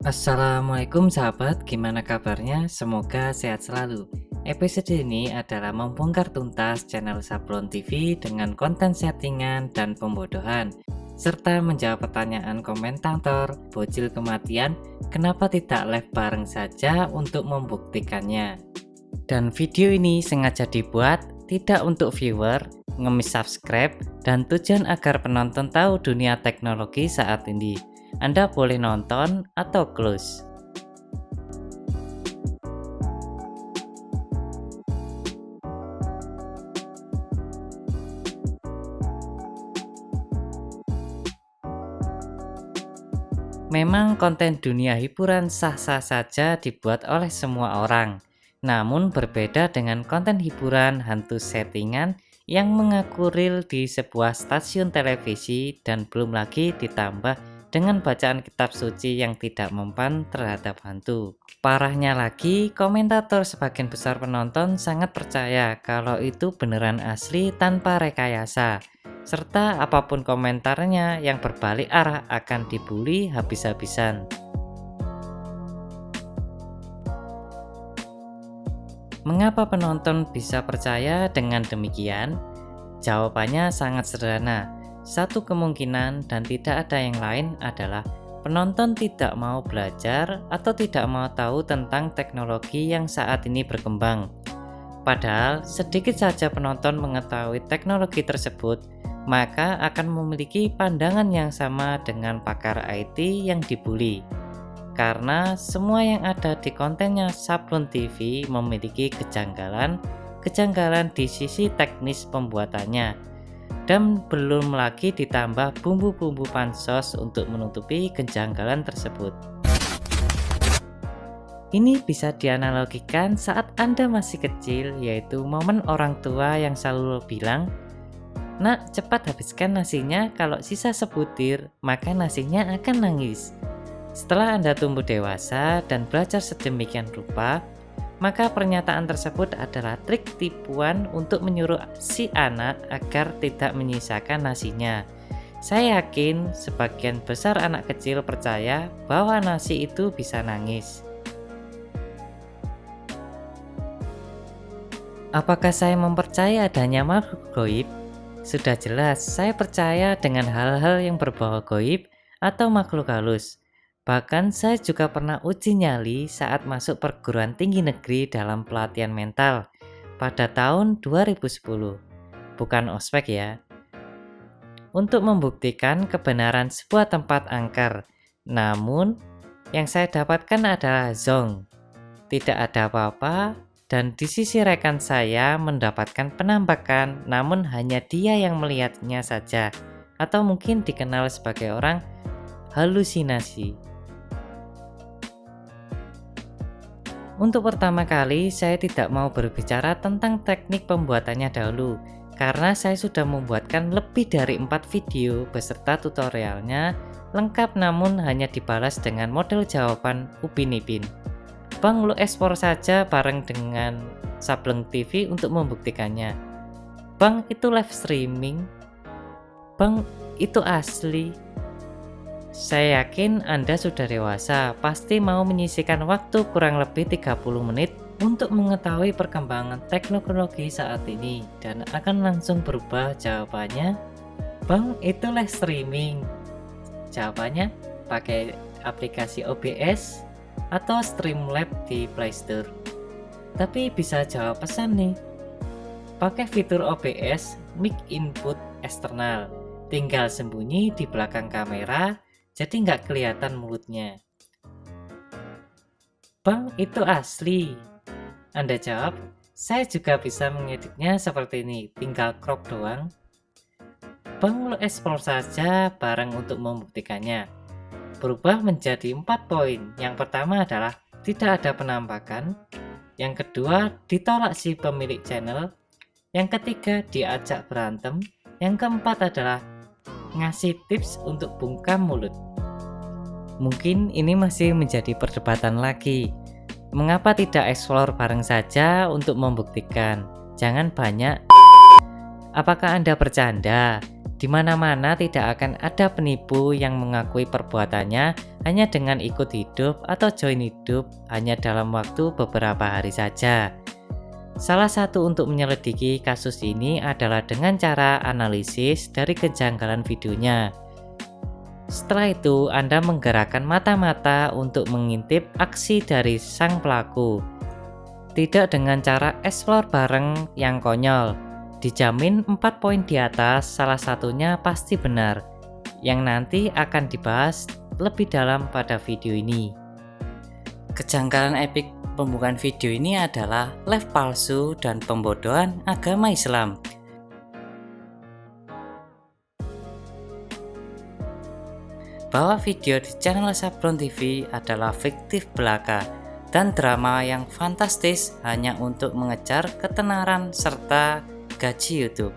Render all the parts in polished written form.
Assalamualaikum sahabat, gimana kabarnya? Semoga sehat selalu. Episode ini adalah membongkar tuntas channel Sablon TV dengan konten settingan dan pembodohan, serta menjawab pertanyaan komentator, bocil kematian, kenapa tidak live bareng saja untuk membuktikannya. Dan video ini sengaja dibuat tidak untuk viewer, ngemis subscribe, dan tujuan agar penonton tahu dunia teknologi saat ini. Anda boleh nonton atau close. Memang konten dunia hiburan sah-sah saja dibuat oleh semua orang. Namun berbeda dengan konten hiburan hantu settingan yang mengaku real di sebuah stasiun televisi dan belum lagi ditambah dengan bacaan kitab suci yang tidak mempan terhadap hantu. Parahnya lagi, komentator sebagian besar penonton sangat percaya kalau itu beneran asli tanpa rekayasa. Serta apapun komentarnya yang berbalik arah akan dibully habis-habisan. Mengapa penonton bisa percaya dengan demikian? Jawabannya sangat sederhana. Satu kemungkinan dan tidak ada yang lain adalah penonton tidak mau belajar atau tidak mau tahu tentang teknologi yang saat ini berkembang. Padahal sedikit saja penonton mengetahui teknologi tersebut, maka akan memiliki pandangan yang sama dengan pakar IT yang dibully. Karena semua yang ada di kontennya Sablon TV memiliki kejanggalan di sisi teknis pembuatannya, dan belum lagi ditambah bumbu-bumbu pansos untuk menutupi kejanggalan tersebut. Ini bisa dianalogikan saat Anda masih kecil, yaitu momen orang tua yang selalu bilang, "Nak, cepat habiskan nasinya, kalau sisa sebutir, maka nasinya akan nangis." Setelah Anda tumbuh dewasa dan belajar sedemikian rupa, maka pernyataan tersebut adalah trik tipuan untuk menyuruh si anak agar tidak menyisakan nasinya. Saya yakin sebagian besar anak kecil percaya bahwa nasi itu bisa nangis. Apakah saya mempercayai adanya makhluk gaib? Sudah jelas, saya percaya dengan hal-hal yang berbau gaib atau makhluk halus. Bahkan saya juga pernah uji nyali saat masuk perguruan tinggi negeri dalam pelatihan mental pada tahun 2010. Bukan ospek ya. Untuk membuktikan kebenaran sebuah tempat angker. Namun, yang saya dapatkan adalah zong. Tidak ada apa-apa, dan di sisi rekan saya mendapatkan penampakan, namun hanya dia yang melihatnya saja, atau mungkin dikenal sebagai orang halusinasi. Untuk pertama kali, saya tidak mau berbicara tentang teknik pembuatannya dahulu, karena saya sudah membuatkan lebih dari 4 video beserta tutorialnya, lengkap namun hanya dibalas dengan model jawaban Upin Ipin. Bang, lu ekspor saja bareng dengan Sablon TV untuk membuktikannya. Bang, itu live streaming. Bang, itu asli. Saya yakin Anda sudah dewasa, pasti mau menyisihkan waktu kurang lebih 30 menit untuk mengetahui perkembangan teknologi saat ini, dan akan langsung berubah jawabannya. Bang, itu live streaming. Jawabannya pakai aplikasi OBS atau Streamlab di Play Store. Tapi bisa jawab pesan nih. Pakai fitur OBS mic input eksternal. Tinggal sembunyi di belakang kamera, jadi nggak kelihatan mulutnya. Bang, itu asli. Anda jawab, saya juga bisa mengeditnya seperti ini, tinggal crop doang. Bang, lo explore saja bareng untuk membuktikannya. Berubah menjadi 4 poin. Yang pertama adalah tidak ada penampakan. Yang kedua, ditolak si pemilik channel. Yang ketiga, diajak berantem. Yang keempat adalah ngasih tips untuk bungkam mulut. Mungkin ini masih menjadi perdebatan lagi. Mengapa tidak explore bareng saja untuk membuktikan? Jangan banyak. Apakah Anda bercanda? Di mana-mana tidak akan ada penipu yang mengakui perbuatannya hanya dengan ikut hidup atau join hidup hanya dalam waktu beberapa hari saja. Salah satu untuk menyelidiki kasus ini adalah dengan cara analisis dari kejanggalan videonya. Setelah itu, Anda menggerakkan mata-mata untuk mengintip aksi dari sang pelaku. Tidak dengan cara explore bareng yang konyol. Dijamin 4 poin di atas salah satunya pasti benar, yang nanti akan dibahas lebih dalam pada video ini. Kejanggalan epik pembukaan video ini adalah live palsu dan pembodohan agama Islam. Bahwa video di channel Sablon TV adalah fiktif belaka dan drama yang fantastis hanya untuk mengejar ketenaran serta gaji YouTube.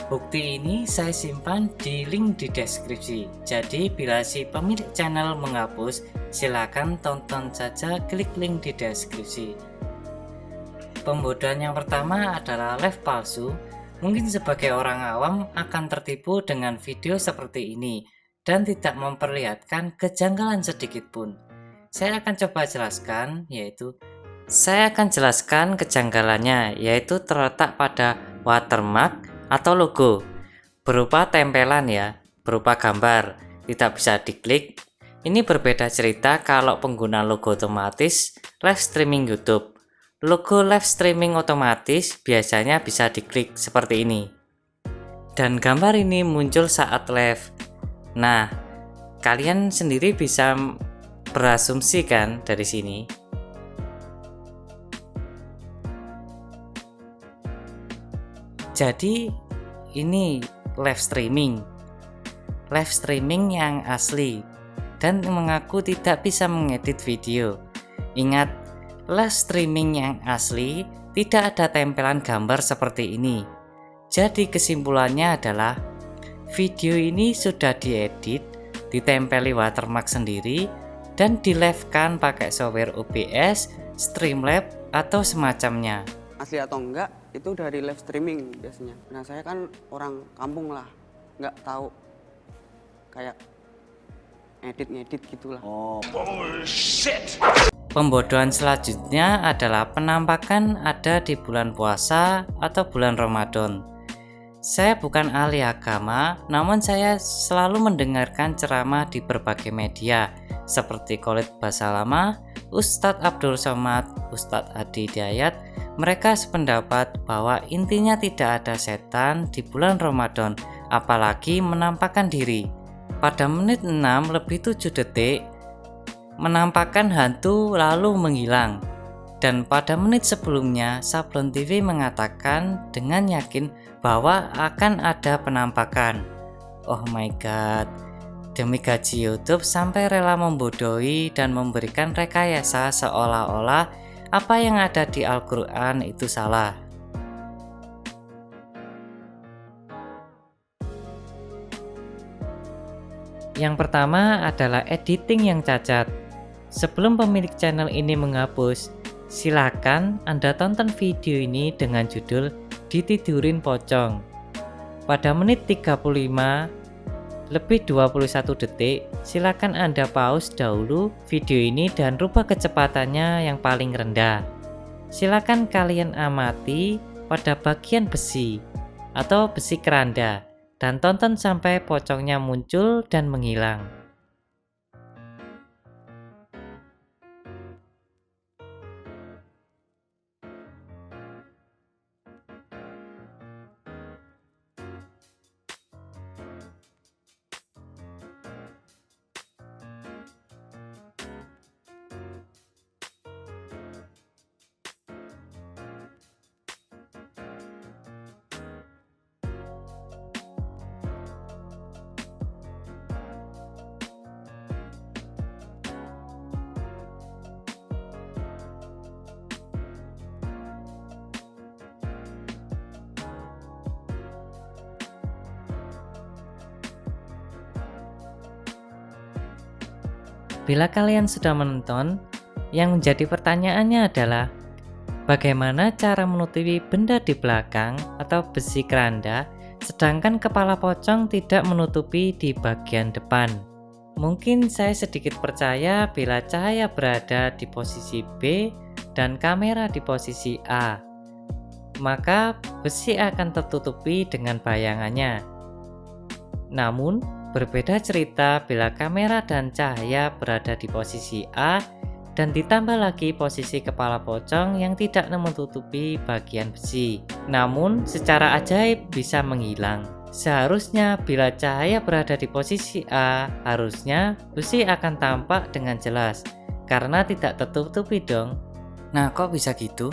Bukti ini saya simpan di link di deskripsi. Jadi bila si pemilik channel menghapus, silakan tonton saja klik link di deskripsi. Pembodohan yang pertama adalah live palsu. Mungkin sebagai orang awam akan tertipu dengan video seperti ini dan tidak memperlihatkan kejanggalan sedikit pun. Saya akan coba jelaskan, saya akan jelaskan kejanggalannya, yaitu terletak pada watermark atau logo berupa tempelan berupa gambar, tidak bisa diklik. Ini berbeda cerita kalau pengguna logo otomatis live streaming YouTube. Logo live streaming otomatis biasanya bisa diklik seperti ini. Dan gambar ini muncul saat live. Nah, kalian sendiri bisa berasumsi kan dari sini. Jadi ini live streaming yang asli dan mengaku tidak bisa mengedit video. Ingat, live streaming yang asli tidak ada tempelan gambar seperti ini. Jadi kesimpulannya adalah video ini sudah diedit, ditempeli watermark sendiri, dan di-live-kan pakai software OBS, Streamlabs, atau semacamnya. Asli atau enggak, itu dari live streaming biasanya. Nah, saya kan orang kampung lah, nggak tahu kayak ngedit gitulah. Oh shit! Pembodohan selanjutnya adalah penampakan ada di bulan puasa atau bulan Ramadan. Saya bukan ahli agama, namun saya selalu mendengarkan ceramah di berbagai media seperti Khalid Basalamah, Ustadz Abdul Somad, Ustadz Adi Hidayat. Mereka sependapat bahwa intinya tidak ada setan di bulan Ramadan, apalagi menampakkan diri. Pada menit 6:07, menampakkan hantu lalu menghilang. Dan pada menit sebelumnya, Sablon TV mengatakan dengan yakin bahwa akan ada penampakan. Oh my god, demi gaji YouTube sampai rela membodohi dan memberikan rekayasa seolah-olah apa yang ada di Al-Quran itu salah. Yang pertama adalah editing yang cacat. Sebelum pemilik channel ini menghapus, silakan Anda tonton video ini dengan judul Ditidurin Pocong. Pada menit 35:21, silakan Anda pause dahulu video ini dan rubah kecepatannya yang paling rendah. Silakan kalian amati pada bagian besi atau besi keranda dan tonton sampai pocongnya muncul dan menghilang. Bila kalian sudah menonton, yang menjadi pertanyaannya adalah bagaimana cara menutupi benda di belakang atau besi keranda sedangkan kepala pocong tidak menutupi di bagian depan. Mungkin saya sedikit percaya bila cahaya berada di posisi B dan kamera di posisi A, maka besi akan tertutupi dengan bayangannya. Namun, berbeda cerita bila kamera dan cahaya berada di posisi A dan ditambah lagi posisi kepala pocong yang tidak menutupi bagian besi, namun secara ajaib bisa menghilang. Seharusnya bila cahaya berada di posisi A, harusnya besi akan tampak dengan jelas karena tidak tertutupi dong. Nah, kok bisa gitu?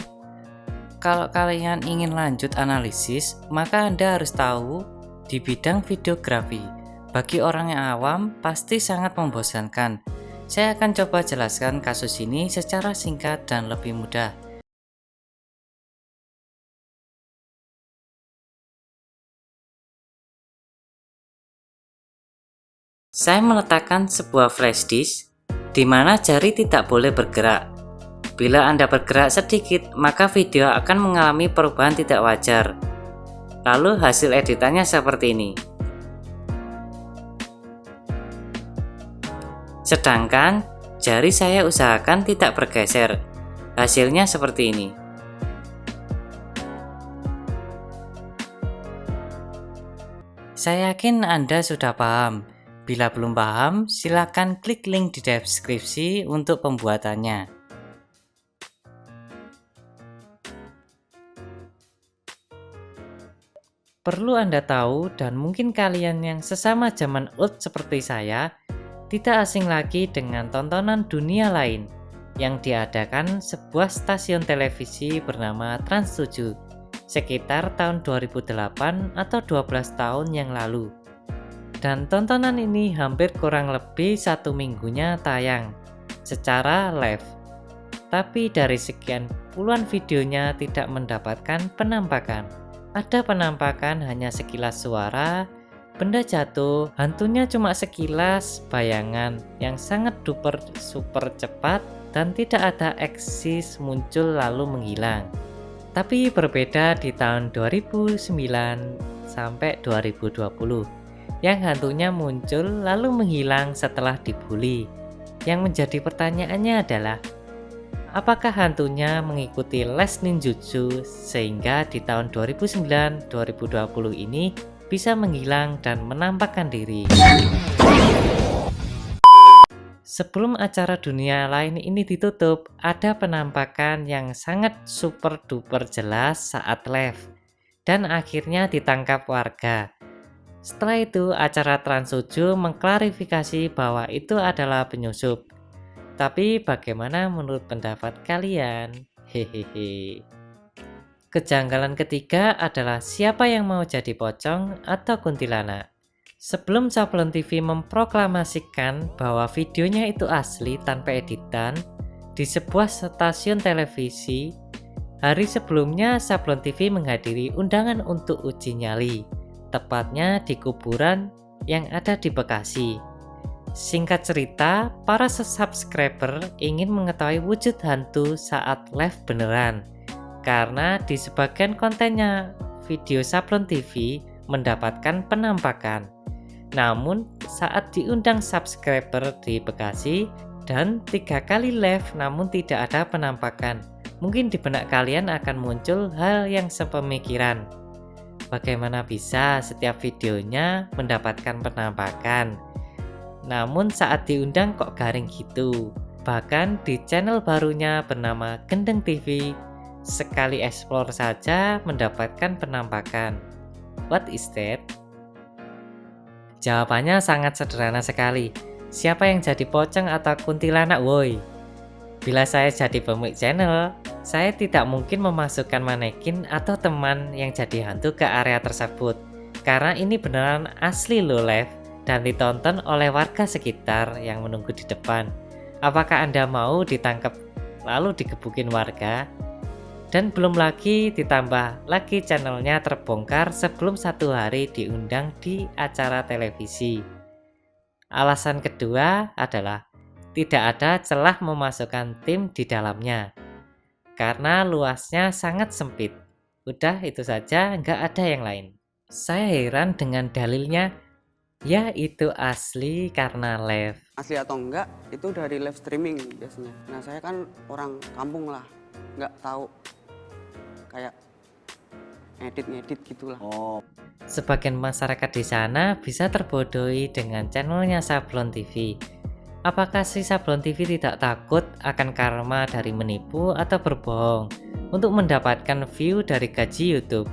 Kalau kalian ingin lanjut analisis, maka Anda harus tahu di bidang videografi. Bagi orang yang awam, pasti sangat membosankan. Saya akan coba jelaskan kasus ini secara singkat dan lebih mudah. Saya meletakkan sebuah flash disk di mana jari tidak boleh bergerak. Bila Anda bergerak sedikit, maka video akan mengalami perubahan tidak wajar. Lalu hasil editannya seperti ini. Sedangkan jari saya usahakan tidak bergeser. Hasilnya seperti ini. Saya yakin Anda sudah paham. Bila belum paham, silakan klik link di deskripsi untuk pembuatannya. Perlu Anda tahu, dan mungkin kalian yang sesama zaman old seperti saya, tidak asing lagi dengan tontonan dunia lain yang diadakan sebuah stasiun televisi bernama Trans 7 sekitar tahun 2008 atau 12 tahun yang lalu. Dan tontonan ini hampir kurang lebih 1 minggunya tayang secara live. Tapi dari sekian puluhan videonya tidak mendapatkan penampakan. Ada penampakan hanya sekilas suara, benda jatuh, hantunya cuma sekilas bayangan yang sangat duper super cepat dan tidak ada eksis muncul lalu menghilang. Tapi berbeda di tahun 2009 sampai 2020 yang hantunya muncul lalu menghilang setelah dibully. Yang menjadi pertanyaannya adalah, apakah hantunya mengikuti les ninjutsu sehingga di tahun 2009-2020 ini bisa menghilang dan menampakkan diri? Sebelum acara dunia lain ini ditutup, ada penampakan yang sangat super duper jelas saat live dan akhirnya ditangkap warga. Setelah itu, acara Trans 7 mengklarifikasi bahwa itu adalah penyusup. Tapi bagaimana menurut pendapat kalian? Hehehe. Kejanggalan ketiga adalah siapa yang mau jadi pocong atau kuntilanak. Sebelum Sablon TV memproklamasikan bahwa videonya itu asli tanpa editan di sebuah stasiun televisi, hari sebelumnya Sablon TV menghadiri undangan untuk uji nyali, tepatnya di kuburan yang ada di Bekasi. Singkat cerita, para subscriber ingin mengetahui wujud hantu saat live beneran, karena di sebagian kontennya video Sablon TV mendapatkan penampakan. Namun saat diundang subscriber di Bekasi dan 3 kali live namun tidak ada penampakan, mungkin di benak kalian akan muncul hal yang sepemikiran. Bagaimana bisa setiap videonya mendapatkan penampakan? Namun saat diundang kok garing gitu. Bahkan di channel barunya bernama Gendeng TV, sekali explore saja mendapatkan penampakan. What is that? Jawabannya sangat sederhana sekali. Siapa yang jadi pocong atau kuntilanak woi? Bila saya jadi pemilik channel, saya tidak mungkin memasukkan manekin atau teman yang jadi hantu ke area tersebut. Karena ini beneran asli loh live dan ditonton oleh warga sekitar yang menunggu di depan. Apakah Anda mau ditangkap lalu digebukin warga? Dan belum lagi ditambah lagi channelnya terbongkar sebelum 1 hari diundang di acara televisi. Alasan kedua adalah tidak ada celah memasukkan tim di dalamnya karena luasnya sangat sempit. Udah itu saja, nggak ada yang lain. Saya heran dengan dalilnya. Ya, itu asli karena live. Asli atau enggak itu dari live streaming biasanya. Nah saya kan orang kampung lah, nggak tahu kayak ngedit gitulah. Sebagian masyarakat di sana bisa terbodohi dengan channelnya Sablon TV. Apakah si Sablon TV tidak takut akan karma dari menipu atau berbohong untuk mendapatkan view dari gaji YouTube?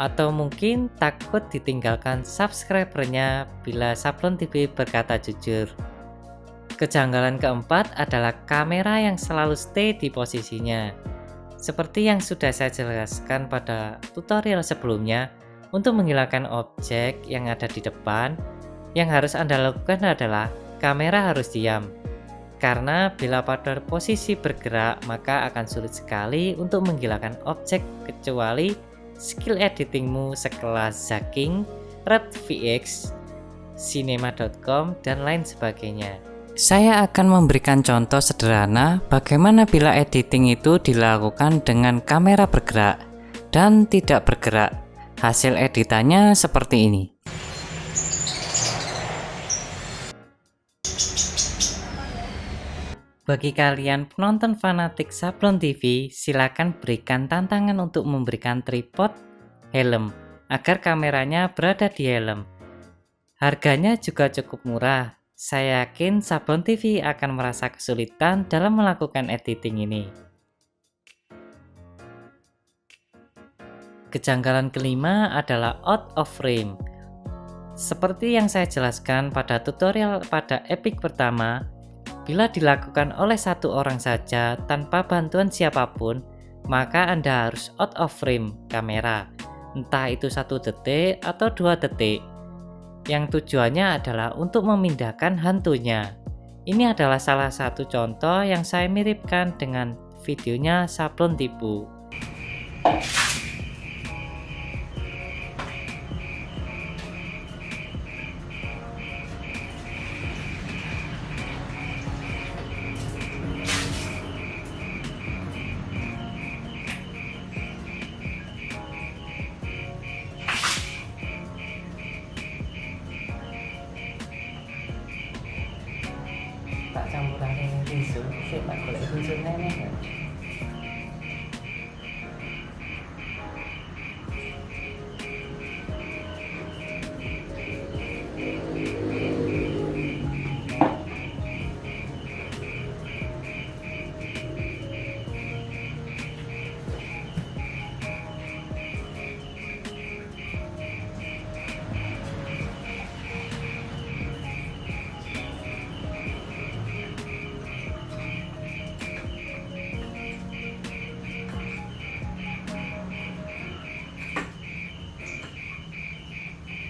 Atau mungkin takut ditinggalkan subscribernya bila Sablon TV berkata jujur? Kejanggalan keempat adalah kamera yang selalu stay di posisinya. Seperti yang sudah saya jelaskan pada tutorial sebelumnya, untuk menghilangkan objek yang ada di depan, yang harus Anda lakukan adalah kamera harus diam. Karena bila pada posisi bergerak, maka akan sulit sekali untuk menghilangkan objek kecuali skill editingmu sekelas Zaking, Red VX, Cinema.com, dan lain sebagainya. Saya akan memberikan contoh sederhana bagaimana bila editing itu dilakukan dengan kamera bergerak dan tidak bergerak. Hasil editannya seperti ini. Bagi kalian penonton fanatik Sablon TV, silakan berikan tantangan untuk memberikan tripod helm agar kameranya berada di helm. Harganya juga cukup murah. Saya yakin Sablon TV akan merasa kesulitan dalam melakukan editing ini. Kejanggalan kelima adalah out of frame. Seperti yang saya jelaskan pada tutorial pada epic pertama, bila dilakukan oleh satu orang saja tanpa bantuan siapapun, maka Anda harus out of frame kamera, entah itu 1 detik atau 2 detik. Yang tujuannya adalah untuk memindahkan hantunya. Ini adalah salah satu contoh yang saya miripkan dengan videonya Sablon Tipu. Tak campuran dengan tisu, sih tak boleh tisu nenek.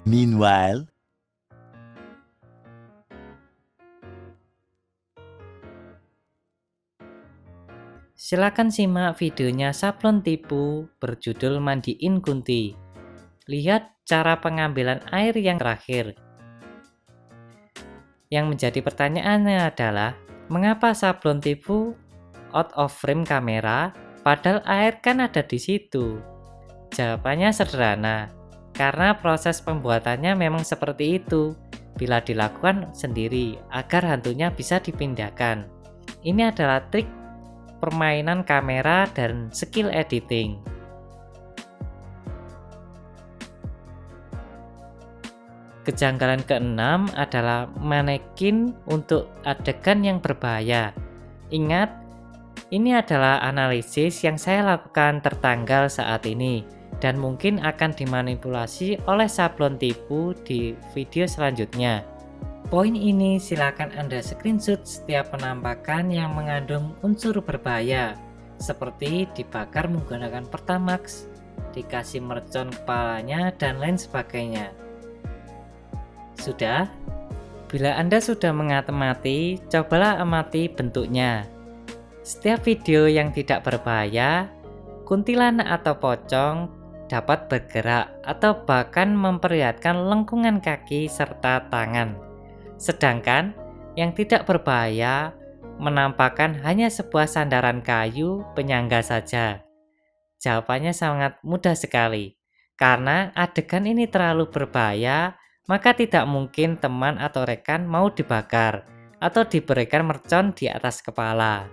Meanwhile, Silakan simak videonya Sablon Tipu berjudul Mandiin Kunti. Lihat cara pengambilan air yang terakhir. Yang menjadi pertanyaannya adalah, mengapa Sablon Tipu out of frame kamera padahal air kan ada di situ? Jawabannya sederhana, karena proses pembuatannya memang seperti itu. Bila dilakukan sendiri agar hantunya bisa dipindahkan. Ini adalah trik permainan kamera dan skill editing. Kejanggalan keenam adalah manekin untuk adegan yang berbahaya. Ingat, ini adalah analisis yang saya lakukan tertanggal saat ini dan mungkin akan dimanipulasi oleh Sablon Tipu di video selanjutnya. Poin ini silakan Anda screenshot setiap penampakan yang mengandung unsur berbahaya, seperti dibakar menggunakan Pertamax, dikasih mercon kepalanya, dan lain sebagainya. Sudah? Bila Anda sudah mengamati, cobalah amati bentuknya. Setiap video yang tidak berbahaya, kuntilanak atau pocong dapat bergerak atau bahkan memperlihatkan lengkungan kaki serta tangan. Sedangkan yang tidak berbahaya menampakkan hanya sebuah sandaran kayu penyangga saja. Jawabannya sangat mudah sekali. Karena adegan ini terlalu berbahaya, maka tidak mungkin teman atau rekan mau dibakar atau diberikan mercon di atas kepala.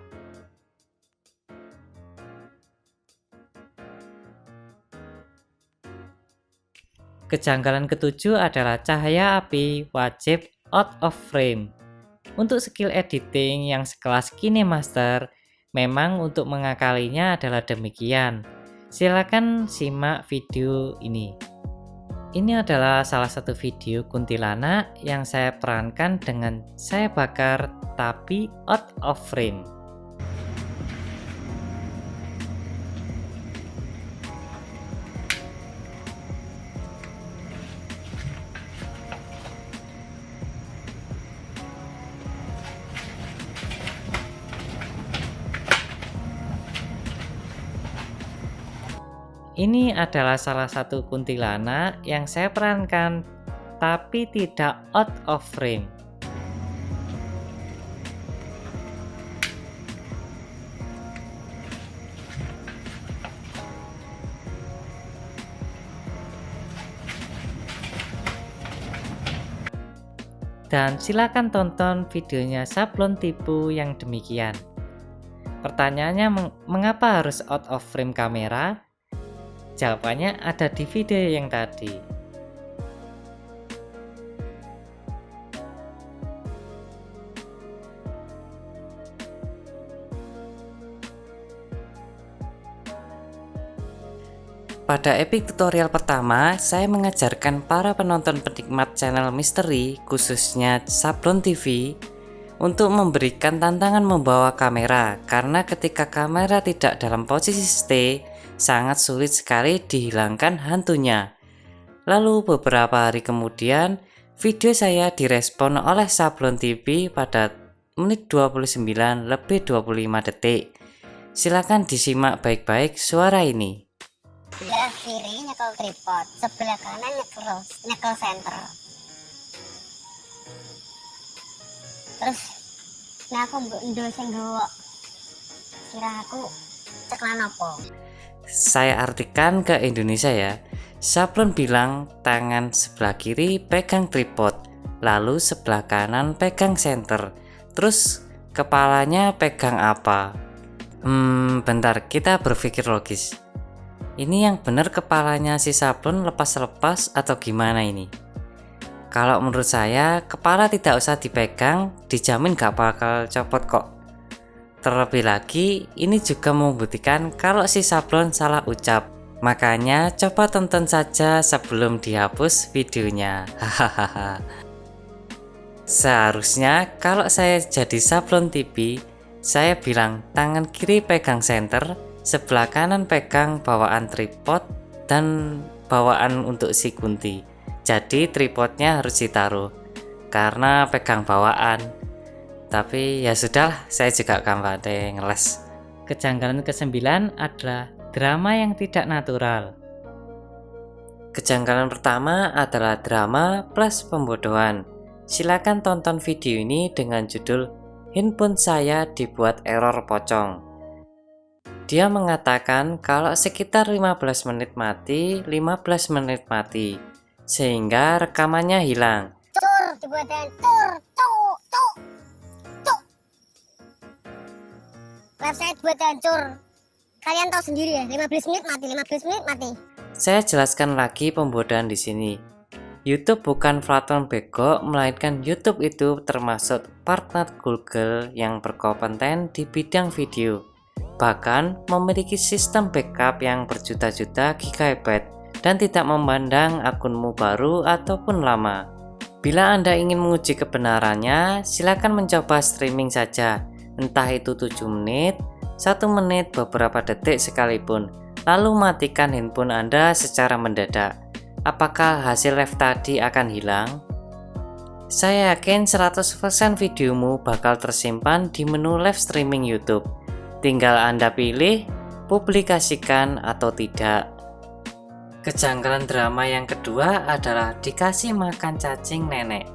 Kejanggalan ketujuh adalah cahaya api wajib out of frame. Untuk skill editing yang sekelas KineMaster, memang untuk mengakalinya adalah demikian. Silakan simak video ini. Ini adalah salah satu video kuntilanak yang saya perankan dengan saya bakar tapi out of frame. Ini adalah salah satu kuntilanak yang saya perankan tapi tidak out of frame. Dan silakan tonton videonya sablon tipu yang demikian. Pertanyaannya, mengapa harus out of frame kamera? Jawabannya ada di video yang tadi. Pada epic tutorial pertama, saya mengajarkan para penonton penikmat channel misteri, khususnya Sablon TV, untuk memberikan tantangan membawa kamera, karena ketika kamera tidak dalam posisi stay, sangat sulit sekali dihilangkan hantunya. Lalu beberapa hari kemudian, video saya direspon oleh Sablon TV pada menit 29 lebih 25 detik. Silakan disimak baik-baik suara ini. Sebelah kiri nyekel tripod, sebelah kanan nyekel center. Terus, nah aku ndol sing nggawa. Kira aku ceklan apa? Saya artikan ke Indonesia ya. Sablon bilang tangan sebelah kiri pegang tripod, lalu sebelah kanan pegang center. Terus kepalanya pegang apa? Bentar, kita berpikir logis. Ini yang benar kepalanya si Sablon lepas-lepas atau gimana ini? Kalau menurut saya, kepala tidak usah dipegang, dijamin gak bakal copot kok. Terlebih lagi, ini juga membuktikan kalau si Sablon salah ucap. Makanya coba tonton saja sebelum dihapus videonya. Hahaha. Seharusnya kalau saya jadi Sablon TV, saya bilang tangan kiri pegang center, sebelah kanan pegang bawaan tripod dan bawaan untuk si Kunti. Jadi tripodnya harus ditaruh karena pegang bawaan. Tapi ya sudah, saya juga gampang ngeles. Kejanggalan ke-9 adalah drama yang tidak natural. Kejanggalan pertama adalah drama plus pembodohan. Silakan tonton video ini dengan judul "Handphone saya dibuat error pocong". Dia mengatakan kalau sekitar 15 menit mati, 15 menit mati, sehingga rekamannya hilang. Cur, dibuatin cur. Website buat hancur. Kalian tahu sendiri ya, 15 menit mati, 15 menit mati. Saya jelaskan lagi pembodohan di sini. YouTube bukan platform bego, melainkan YouTube itu termasuk partner Google yang berkompeten di bidang video. Bahkan memiliki sistem backup yang berjuta-juta gigabyte dan tidak memandang akunmu baru ataupun lama. Bila Anda ingin menguji kebenarannya, silakan mencoba streaming saja. Entah itu 7 menit, 1 menit, beberapa detik sekalipun, lalu matikan handphone Anda secara mendadak. Apakah hasil live tadi akan hilang? Saya yakin 100% videomu bakal tersimpan di menu live streaming YouTube. Tinggal Anda pilih, publikasikan atau tidak. Kejanggalan drama yang kedua adalah dikasih makan cacing nenek.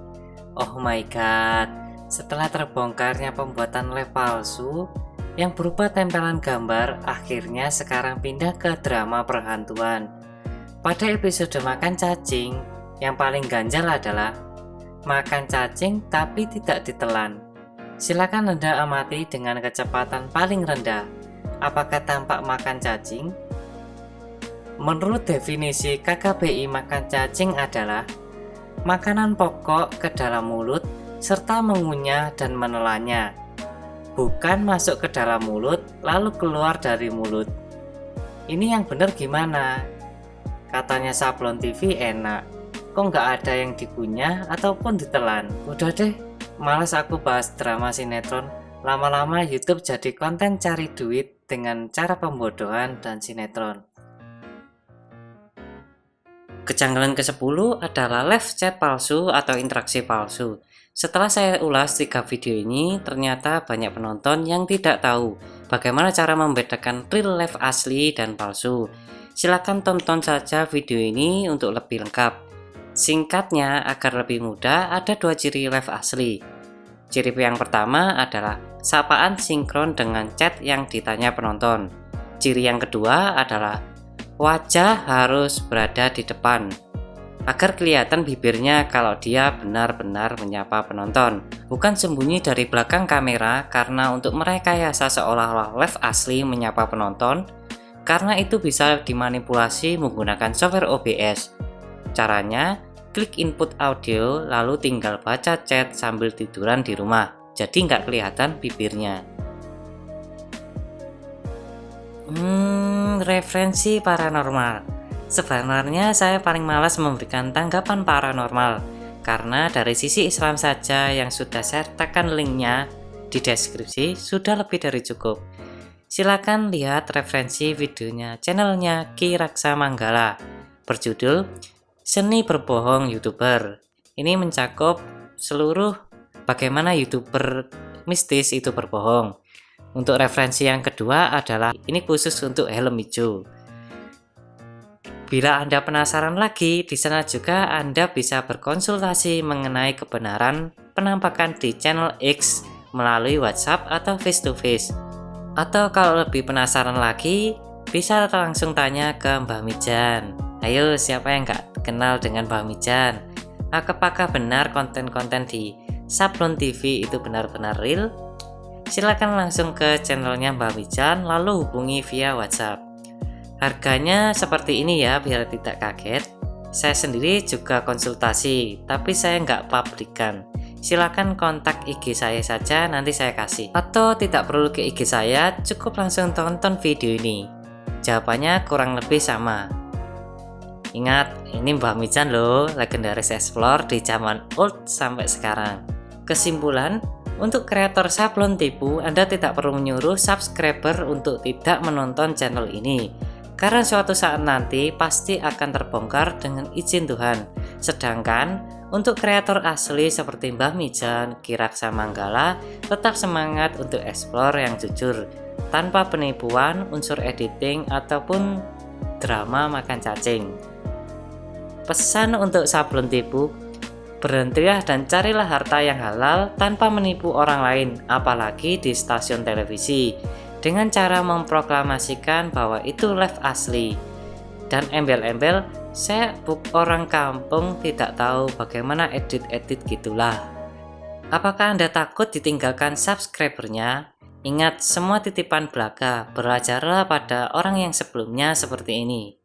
Oh my god. Setelah terbongkarnya pembuatan live palsu yang berupa tempelan gambar, akhirnya sekarang pindah ke drama perhantuan. Pada episode makan cacing, Yang paling ganjal adalah makan cacing tapi tidak ditelan. Silakan Anda amati dengan kecepatan paling rendah. Apakah tampak makan cacing? Menurut definisi KKBI, makan cacing adalah makanan pokok ke dalam mulut serta mengunyah dan menelannya, bukan masuk ke dalam mulut lalu keluar dari mulut. Ini yang benar gimana? Katanya Sablon TV enak, kok nggak ada yang dikunyah ataupun ditelan. Udah deh, malas aku bahas drama sinetron. Lama-lama YouTube jadi konten cari duit dengan cara pembodohan dan sinetron. Kejanggalan ke-10 adalah live chat palsu atau interaksi palsu. Setelah saya ulas 3 video ini, ternyata banyak penonton yang tidak tahu bagaimana cara membedakan real life asli dan palsu. Silakan tonton saja video ini untuk lebih lengkap. Singkatnya, agar lebih mudah, ada 2 ciri live asli. Ciri yang pertama adalah sapaan sinkron dengan chat yang ditanya penonton. Ciri yang kedua adalah wajah harus berada di depan, agar kelihatan bibirnya kalau dia benar-benar menyapa penonton, bukan sembunyi dari belakang kamera karena untuk merekayasa seolah-olah live asli menyapa penonton, karena itu bisa dimanipulasi menggunakan software OBS. Caranya, klik input audio lalu tinggal baca chat sambil tiduran di rumah, jadi nggak kelihatan bibirnya. Referensi paranormal. Sebenarnya saya paling malas memberikan tanggapan paranormal, karena dari sisi Islam saja yang sudah saya sertakan linknya di deskripsi sudah lebih dari cukup. Silakan lihat referensi videonya channelnya Ki Raksa Manggala berjudul Seni Berbohong YouTuber. Ini mencakup seluruh bagaimana YouTuber mistis itu berbohong. Untuk referensi yang kedua adalah ini khusus untuk helm hijau. Bila Anda penasaran lagi, di sana juga Anda bisa berkonsultasi mengenai kebenaran penampakan di channel X melalui WhatsApp atau face to face. Atau kalau lebih penasaran lagi, bisa langsung tanya ke Mbah Mijan. Ayo, siapa yang nggak kenal dengan Mbah Mijan? Apakah benar konten-konten di Sablon TV itu benar-benar real? Silakan langsung ke channelnya Mbah Mijan lalu hubungi via WhatsApp. Harganya seperti ini ya, biar tidak kaget. Saya sendiri juga konsultasi, tapi saya nggak publikan. Silakan kontak IG saya saja, nanti saya kasih. Atau tidak perlu ke IG saya, cukup langsung tonton video ini. Jawabannya kurang lebih sama. Ingat, ini Mbah Mijan loh, legendaris explore di zaman old sampai sekarang. Kesimpulan, untuk kreator Sablon Tipu, Anda tidak perlu menyuruh subscriber untuk tidak menonton channel ini, karena suatu saat nanti pasti akan terbongkar dengan izin Tuhan. Sedangkan untuk kreator asli seperti Mbah Mijan, Ki Raksa Manggala, tetap semangat untuk explore yang jujur, tanpa penipuan, unsur editing, ataupun drama makan cacing. Pesan untuk Sablon Tipu, berhentilah dan carilah harta yang halal tanpa menipu orang lain, apalagi di stasiun televisi, dengan cara memproklamasikan bahwa itu live asli. Dan embel-embel, saya orang kampung tidak tahu bagaimana edit-edit gitulah. Apakah Anda takut ditinggalkan subscribernya? Ingat, semua titipan belaka, belajarlah pada orang yang sebelumnya seperti ini,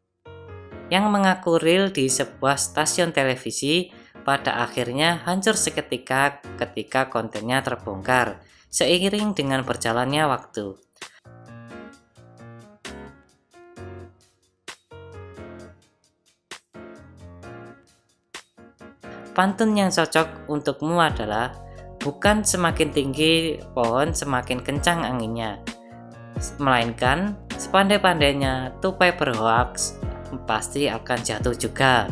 yang mengaku real di sebuah stasiun televisi, pada akhirnya hancur seketika ketika kontennya terbongkar, seiring dengan berjalannya waktu. Pantun yang cocok untukmu adalah, bukan semakin tinggi pohon semakin kencang anginnya, melainkan sepandai-pandainya tupai berhoaks pasti akan jatuh juga.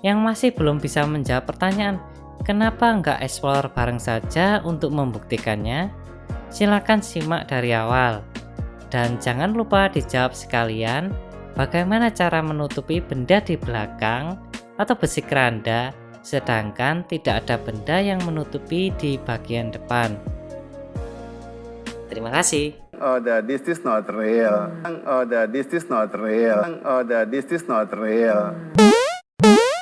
Yang masih belum bisa menjawab pertanyaan, kenapa nggak explore bareng saja untuk membuktikannya? Silakan simak dari awal. Dan jangan lupa dijawab sekalian, bagaimana cara menutupi benda di belakang atau besi keranda, sedangkan tidak ada benda yang menutupi di bagian depan. Terima kasih. Oh, this is not real. Oh, this is not real. Oh, this is not real.